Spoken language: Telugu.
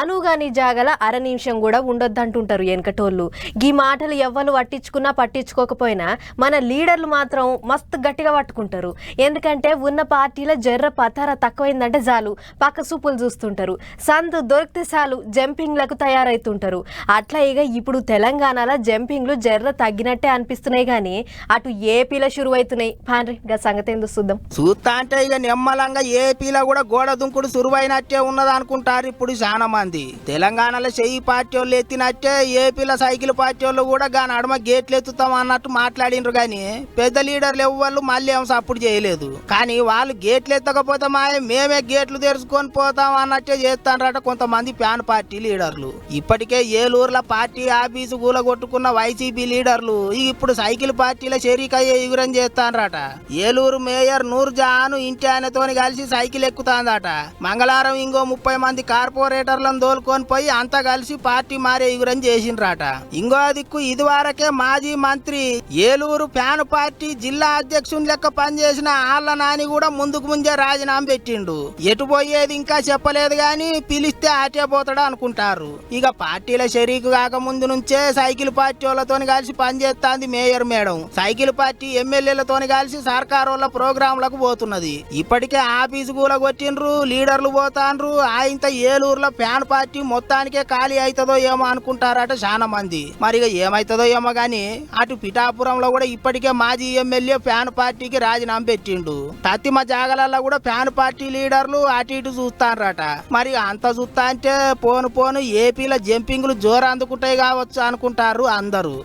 ఆనుగాని జాగల అర నిమిషం కూడా ఉండొద్దంటుంటారు వెనకటోళ్ళు. గీ మాటలు ఎవ్వరు పట్టించుకున్నా పట్టించుకోకపోయినా మన లీడర్లు మాత్రం మస్తు గట్టిగా పట్టుకుంటారు. ఎందుకంటే ఉన్న పార్టీల జర్ర పతార తక్కువైందంటే చాలు పక్క సూపులు చూస్తుంటారు. సందు దొరికితే చాలు జంపింగ్లకు తయారైతుంటారు. అట్లా ఇక ఇప్పుడు తెలంగాణలో జంపింగ్లు జర్ర తగ్గినట్టే అనిపిస్తున్నాయి కానీ అటు ఏపీలో షురు అవుతున్నాయి. పాండ్రి గా సంగతి ఏందో చూస్తా అంటే ఇక నిమ్మలంగా ఏపీలో కూడా గోడ దుంకుడు సురువైనట్టే ఉన్నది అనుకుంటారు ఇప్పుడు చాలా మంది. తెలంగాణలో చెయ్యి పార్టీ వాళ్ళు ఎత్తినట్టే ఏపీలో సైకిల్ పార్టీ వాళ్ళు కూడా నడుమ గేట్లు ఎత్తుతాం అన్నట్టు మాట్లాడినరు గాని పెద్ద లీడర్లు ఎవ్వరు మళ్ళీ ఏం సపోర్ట్ చేయలేదు. కానీ వాళ్ళు గేట్లు ఎత్తకపోతే మేమే గేట్లు తెరుచుకొని పోతాం అన్నట్టే చేస్తారట కొంతమంది ప్యాన్ పార్టీ లీడర్లు. ఇప్పటికే ఏలూరులో పార్టీ ఆఫీసు కూలగొట్టుకున్న వైసీపీ లీడర్లు ఇప్పుడు సైకిల్ పార్టీల చేరికయ్యే ఎగురం చేస్తారట. ఏలూరు మేయర్ నూర్జహాన్ ఇంటి ఆయనతోని కలిసి సైకిల్ ఎక్కుతాందట. మంగళవారం ఇంకో 30 మంది కార్పొరేటర్లను దోలుకొని పోయి అంతా కలిసి పార్టీ మారే ఎగురం చేసిండ్రట. ఇంకో దిక్కు ఇదివరకే మాజీ మంత్రి ఏలూరు ప్యాన్ పార్టీ జిల్లా అధ్యక్షుని లెక్క పనిచేసిన ఆళ్ల నాని కూడా ముందుకు ముందే రాజీనామా పెట్టిండు. ఎటు పోయేది ఇంకా చెప్పలేదు గాని పిలిస్తే ఆటే పోతాడు అనుకుంటారు. ఇక పార్టీల షరీకు కాక ముందు నుంచే సైకిల్ పార్టీ వాళ్ళతోని కలిసి పనిచేస్తాంది మేయర్ మేడం. సైకిల్ పార్టీ ఎమ్మెల్యేలతోని కలిసి సర్కార్ వాళ్ళ ప్రోగ్రాంలకు పోతున్నది. ఇప్పటికే ఆఫీసు కూలగొట్టిండ్రు, లీడర్లు పోతాండ్రు. ఆయనతో ఏలూరులో ప్యాన్ పార్టీ మొత్తానికే ఖాళీ అవుతుందో ఏమో అనుకుంటారట చాలా మంది. మరి ఏమైతుందో ఏమో గాని అటు పిఠాపురంలో కూడా ఇప్పటికే మాజీ ఎమ్మెల్యే ప్యాన్ పార్టీకి రాజీనామా పెట్టిండు. తత్తిమ జాగలలో కూడా ప్యాన్ పార్టీ లీడర్లు అటు ఇటు చూస్తారట. మరి అంత చూస్తా అంటే పోను పోను ఏపీలో జంపింగ్లు జోరు అందుకుంటాయి కావచ్చు అనుకుంటారు అందరూ.